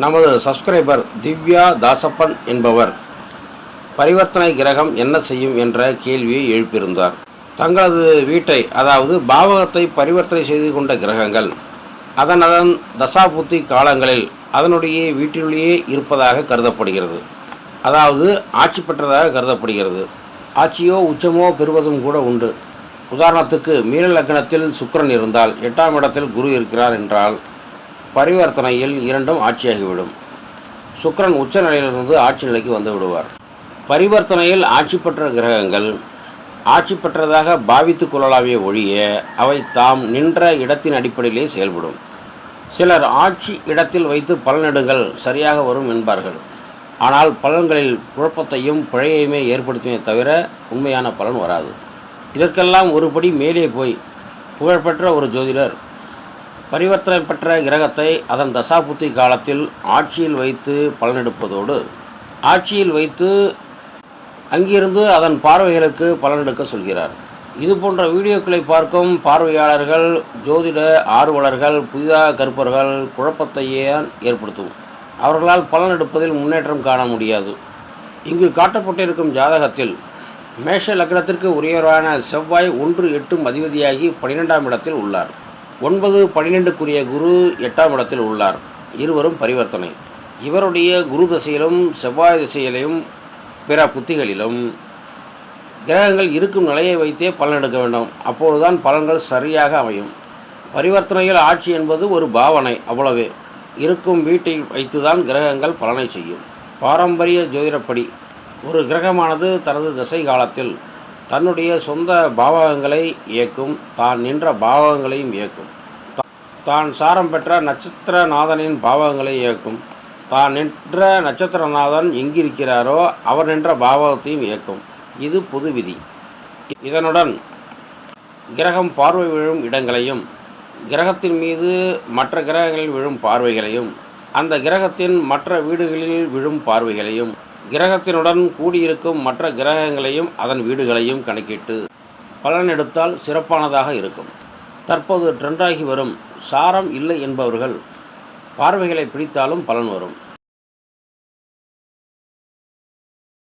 நமது சப்ஸ்கிரைபர் திவ்யா தாசப்பன் என்பவர் பரிவர்த்தனை கிரகம் என்ன செய்யும் என்ற கேள்வியை எழுப்பியிருந்தார். தங்களது வீட்டை, அதாவது பாவகத்தை பரிவர்த்தனை செய்து கொண்ட கிரகங்கள் அதன் தசாபுத்தி காலங்களில் அதனுடைய வீட்டிலேயே இருப்பதாக கருதப்படுகிறது. அதாவது ஆட்சி பெற்றதாக கருதப்படுகிறது. ஆட்சியோ உச்சமோ பெறுவதும் கூட உண்டு. உதாரணத்துக்கு மீன லக்னத்தில் சுக்கிரன் இருந்தால் 8ஆம் இடத்தில் குரு இருக்கிறார் என்றால் பரிவர்த்தனையில் இரண்டும் ஆட்சியாகிவிடும். சுக்கிரன் உச்ச நிலையிலிருந்து ஆட்சி நிலைக்கு வந்து விடுவார். பரிவர்த்தனையில் ஆட்சி பெற்ற கிரகங்கள் ஆட்சி பெற்றதாக பாவித்து கொள்ளலாமே ஒழிய அவை தாம் நின்ற இடத்தின் அடிப்படையிலே செயல்படும். சிலர் ஆட்சி இடத்தில் வைத்து பலனிடுங்கள் சரியாக வரும் என்பார்கள். ஆனால் பலன்களில் குழப்பத்தையும் பிழையையுமே ஏற்படுத்துமே தவிர உண்மையான பலன் வராது. இதற்கெல்லாம் ஒருபடி மேலே போய் புகழ்பெற்ற ஒரு ஜோதிடர் பரிவர்த்தனை பெற்ற கிரகத்தை அதன் தசாபுத்தி காலத்தில் ஆட்சியில் வைத்து பலனெடுப்பதோடு ஆட்சியில் வைத்து அங்கிருந்து அதன் பார்வைகளுக்கு பலனெடுக்க சொல்கிறார். இது போன்ற வீடியோக்களை பார்க்கும் பார்வையாளர்கள், ஜோதிட ஆர்வலர்கள், புதிதாக கற்பவர்கள் குழப்பத்தையே ஏற்படுத்தும். அவர்களால் பலன் எடுப்பதில் முன்னேற்றம் காண முடியாது. இங்கு காட்டப்பட்டிருக்கும் ஜாதகத்தில் மேஷ லக்னத்திற்கு உரியவரான செவ்வாய் 1-8 அதிபதியாகி 12ஆம் இடத்தில் உள்ளார். 9-12க்குரிய குரு 8ஆம் இடத்தில் உள்ளார். இருவரும் பரிவர்த்தனை. இவருடைய குரு திசையிலும் செவ்வாய் திசையிலும் பிற புத்திகளிலும் கிரகங்கள் இருக்கும் நிலையை வைத்தே பலன் எடுக்க வேண்டும். அப்பொழுதுதான் பலன்கள் சரியாக அமையும். பரிவர்த்தனையில் ஆட்சி என்பது ஒரு பாவனை, அவ்வளவே. இருக்கும் வீட்டை வைத்துதான் கிரகங்கள் பலனை செய்யும். பாரம்பரிய ஜோதிடப்படி ஒரு கிரகமானது தனது திசை காலத்தில் தன்னுடைய சொந்த பாவகங்களை இயக்கும், தான் நின்ற பாவகங்களையும் இயக்கும். தான் சாரம் பெற்ற நட்சத்திரநாதனின் பாவகங்களை இயக்கும். தான் நின்ற நட்சத்திரநாதன் எங்கிருக்கிறாரோ அவர் நின்ற பாவகத்தையும் இயக்கும். இது பொது விதி. இதனுடன் கிரகம் பார்வை விழும் இடங்களையும், கிரகத்தின் மீது மற்ற கிரகங்களில் விழும் பார்வைகளையும், அந்த கிரகத்தின் மற்ற வீடுகளில் விழும் பார்வைகளையும், கிரகத்தினுடன் கூடியிருக்கும் மற்ற கிரகங்களையும் அதன் வீடுகளையும் கணக்கிட்டு பலன் எடுத்தால் சிறப்பானதாக இருக்கும். தற்போது ட்ரெண்டாகி வரும் சாரம் இல்லை என்பவர்கள் பார்வைகளை பிடித்தாலும் பலன் வரும்.